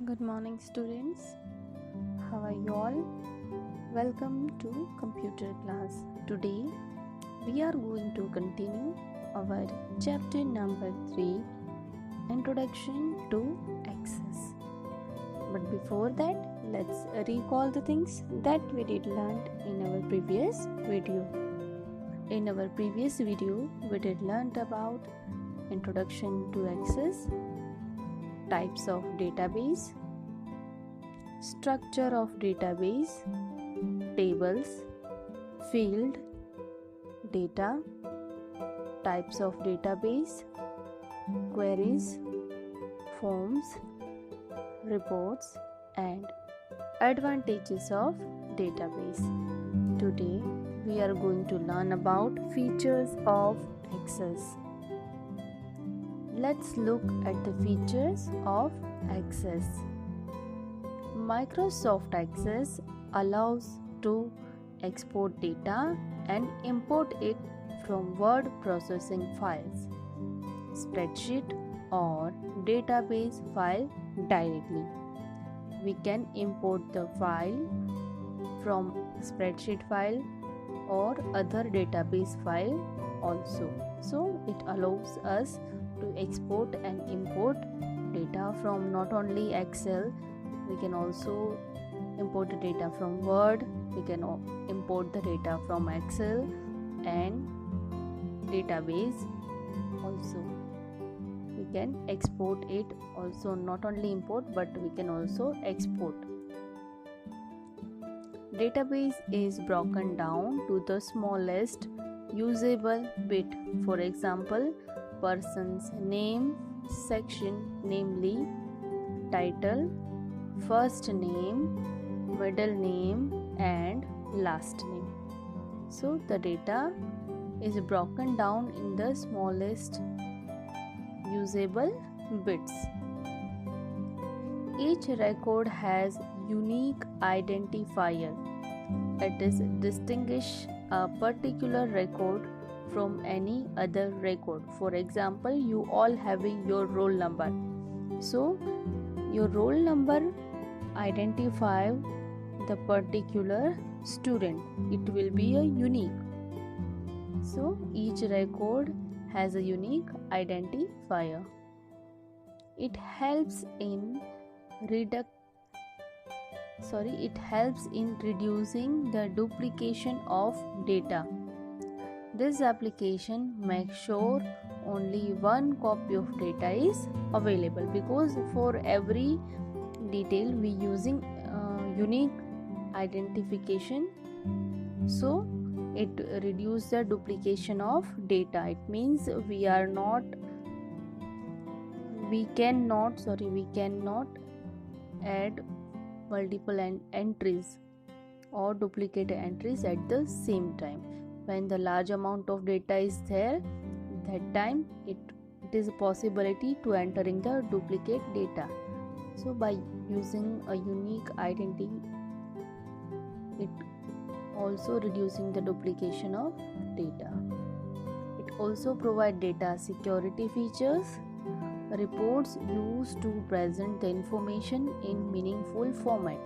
Good morning, students. How are you all? Welcome to computer class. Today we are going to continue our chapter number 3, Introduction to Access. But before that, let's recall the things that we did learn in our previous video. In our previous video, we did learn about Introduction to Access, types of database, structure of database, tables, field, data, types of database, queries, forms, reports, and advantages of database. Today we are going to learn about features of Access. Let's look at the features of Access. Microsoft Access allows to export data and import it from word processing files, spreadsheet or database file directly. We can import the file from spreadsheet file or other database file also. So it allows us to export and import data from not only Excel, we can also import the data from Word, we can import the data from Excel and database also. We can export it also, not only import but we can also export. Database is broken down to the smallest usable bit. For example, person's name section, namely title, first name, middle name and last name. So the data is broken down in the smallest usable bits. Each record has unique identifier. It is distinguish a particular record from any other record. For example, you all having your roll number. So your roll number identify the particular student. It will be a unique. So each record has a unique identifier. It helps in reducing the duplication of data. This application makes sure only one copy of data is available, because for every detail we using unique identification, so it reduces the duplication of data. It means we cannot add multiple entries or duplicate entries at the same time. When the large amount of data is there, that time it is a possibility to entering the duplicate data. So by using a unique identity, it also reducing the duplication of data. It also provide data security features. Reports used to present the information in meaningful format.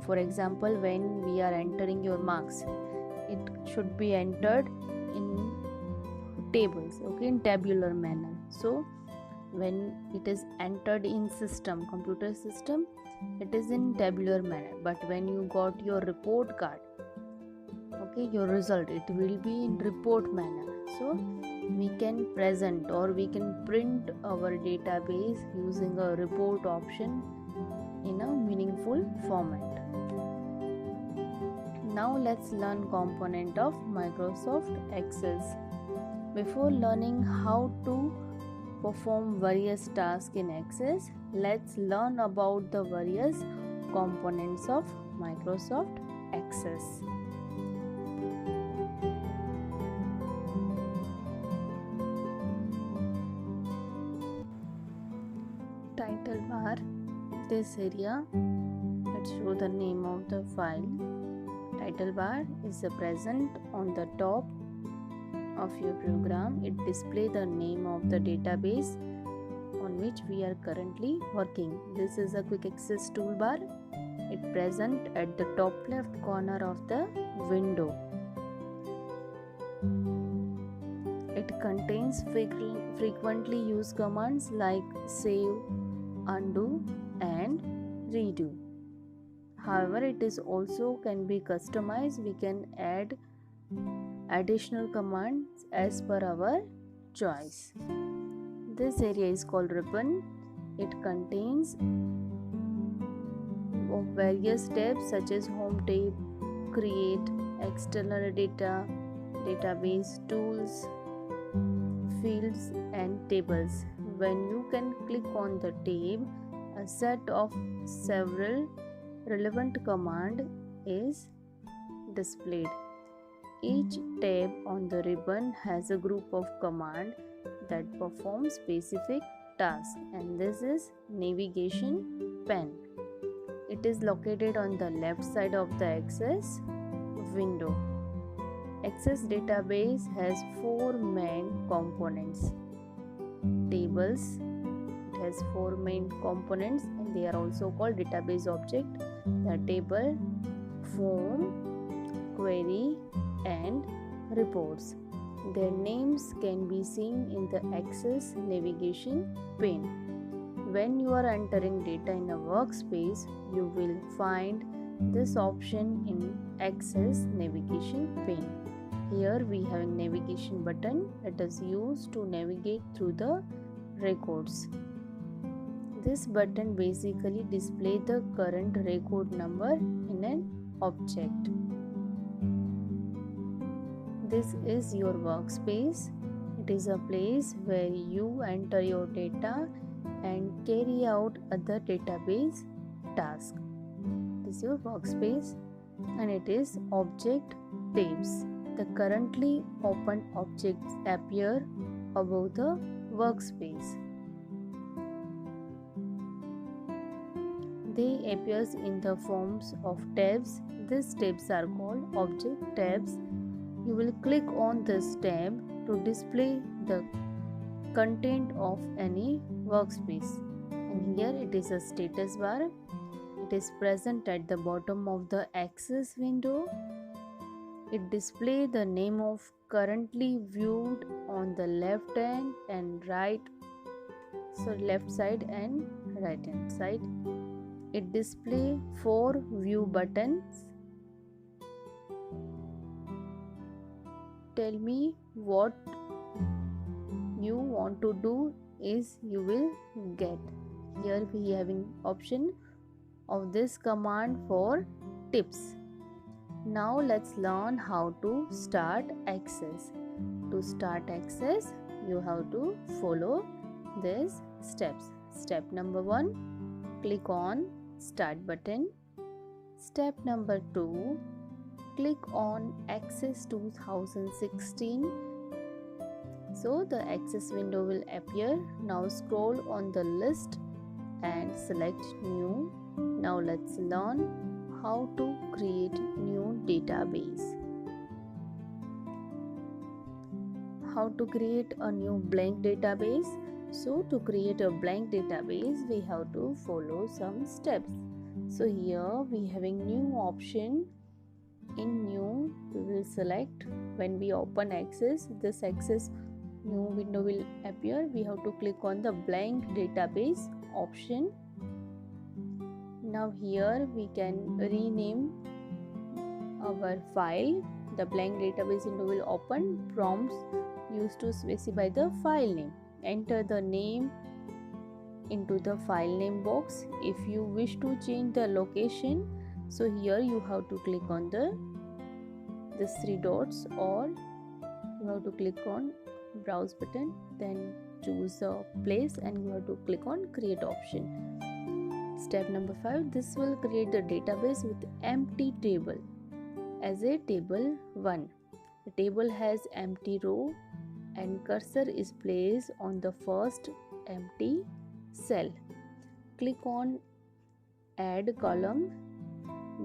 For example, when we are entering your marks, it should be entered in tables, in tabular manner. So when it is entered in computer system, it is in tabular manner. But when you got your report card, your result, it will be in report manner. So we can present or we can print our database using a report option in a meaningful format. Now let's learn component of Microsoft Access. Before learning how to perform various tasks in Access, let's learn about the various components of Microsoft Access. Title bar, this area, let's show the name of the file. Title bar is present on the top of your program. It displays the name of the database on on which we are currently working. This is a quick access toolbar. It present at the top left corner of the window. It contains frequently used commands like save, undo and redo. However, it is also can be customized. We can add additional commands as per our choice. This area is called ribbon. It contains various tabs such as home tab, create, external data, database, tools, fields and tables. When you can click on the tab, a set of several relevant command is displayed. Each tab on the ribbon has a group of command that perform specific tasks, and this is navigation pane. It is located on the left side of the Access window. Access database has four main components. Tables, it has four main components and they are also called database object. The table, form, query and reports. Their names can be seen in the Access navigation pane. When you are entering data in a workspace, you will find this option in Access navigation pane. Here we have a navigation button that is used to navigate through the records. This button basically displays the current record number in an object. This is your workspace. It is a place where you enter your data and carry out other database tasks. This is your workspace and it is object tabs. The currently opened objects appear above the workspace. They appear in the forms of tabs. These tabs are called object tabs. You will click on this tab to display the content of any workspace. And here it is a status bar. It is present at the bottom of the Access window. It displays the name of currently viewed on the left hand and right, left side and right hand side. It displays 4 view buttons. Tell me what you want to do is you will get. Here we having option of this command for tips. Now let's learn how to start Access. To start Access, you have to follow these steps. Step number 1, click on Start button. Step number 2, click on Access 2016. So the Access window will appear. Now scroll on the list and select New. Now let's learn how to create new database. How to create a new blank database? So to create a blank database, we have to follow some steps. So here we having new option. In new, we will select when we open Access. This Access new window will appear. We have to click on the blank database option. Now here we can rename our file. The blank database window will open. Prompts used to specify the file name. Enter the name into the file name box. If you wish to change the location, so here you have to click on these 3 dots, or you have to click on browse button, then choose a place and you have to click on create option. Step number 5, this will create the database with empty table as a table 1. The table has empty row and cursor is placed on the first empty cell. Click on add column,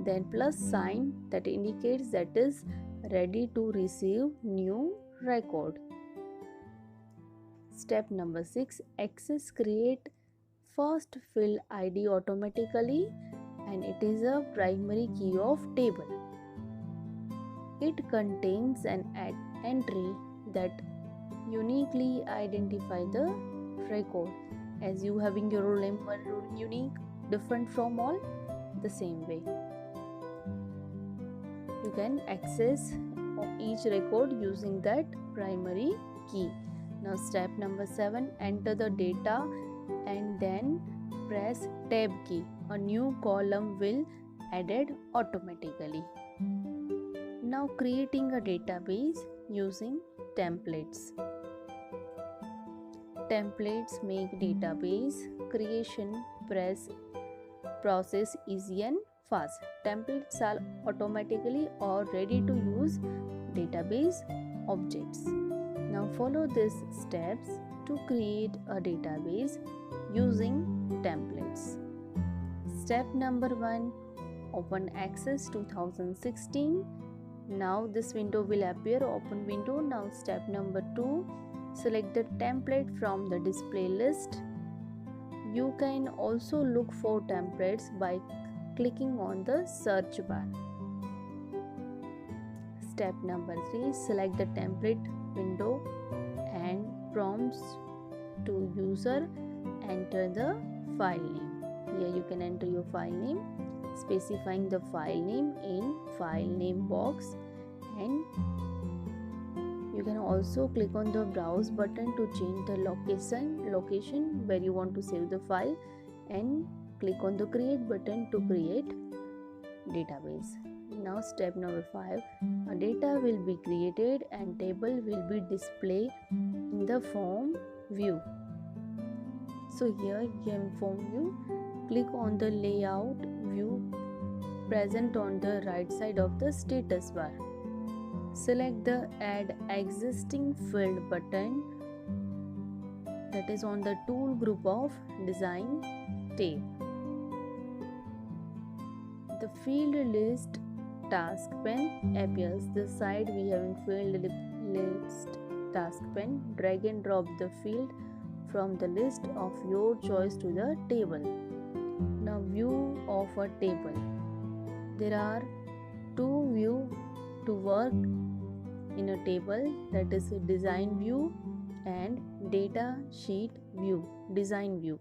then plus sign that indicates that is ready to receive new record. Step number 6, access create first field ID automatically, and it is a primary key of table. It contains an entry that uniquely identify the record. As you having your roll number unique, different from all, the same way you can access each record using that primary key. Now step number 7, enter the data and then press tab key. A new column will added automatically. Now creating a database using templates. Templates make database creation process easy and fast. Templates are automatically or ready to use database objects. Now follow these steps to create a database using templates. Step number 1, open Access 2016. Now this window will appear, open window. Now step number 2, select the template from the display list. You can also look for templates by clicking on the search bar. Step number 3, select the template window and prompts to user enter the file name. Here you can enter your file name, specifying the file name in file name box, and you can also click on the browse button to change the location where you want to save the file, and click on the create button to create database. Now step number 5, a data will be created and table will be displayed in the form view. So here in form view, click on the layout view present on the right side of the status bar. Select the add existing field button that is on the tool group of design tab. The field list task pane appears. This side we having field list task pane. Drag and drop the field from the list of your choice to the table. Now view of a table. There are two views to work in a table, that is a design view and data sheet view. Design view.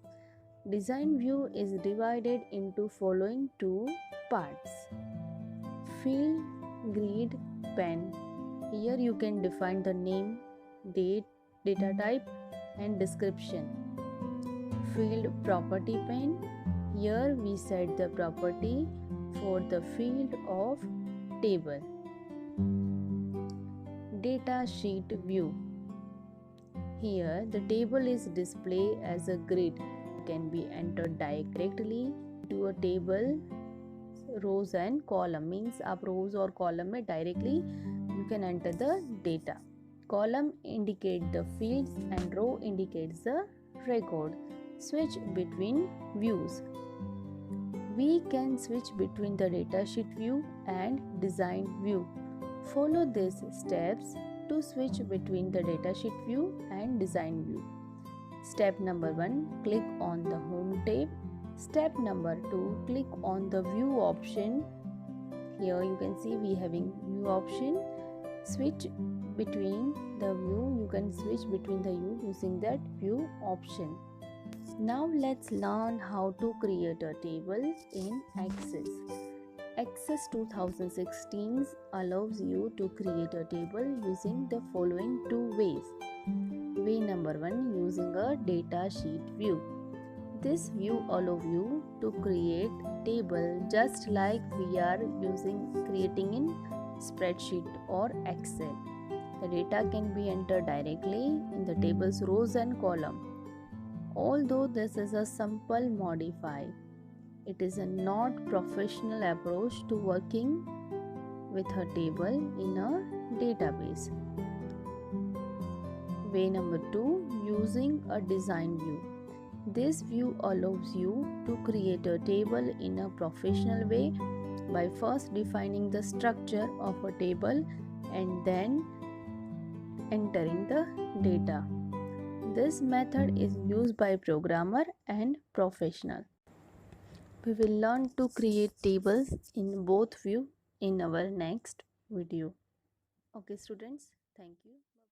Design view is divided into following two parts. Field grid pane. Here you can define the name, date, data type and description. Field property pane. Here we set the property for the field of table. Data sheet view. Here the table is displayed as a grid. It can be entered directly to a table rows and column, means आप rows और column में directly you can enter the data. Column indicate the fields and row indicates the record. Switch between views. We can switch between the datasheet view and design view. Follow these steps to switch between the datasheet view and design view. Step number 1, click on the home tab. Step number 2, click on the view option. Here you can see we having view option. Switch between the view. You can switch between the view using that view option. Now let's learn how to create a table in Access. Access 2016 allows you to create a table using the following two ways. Way number 1, using a data sheet view. This view allows you to create table just like we are creating in spreadsheet or Excel. The data can be entered directly in the table's rows and column. Although this is a simple modify, it is a not professional approach to working with a table in a database. Way number 2, using a design view. This view allows you to create a table in a professional way by first defining the structure of a table and then entering the data. This method is used by programmer and professional. We will learn to create tables in both view in our next video. Okay students, thank you.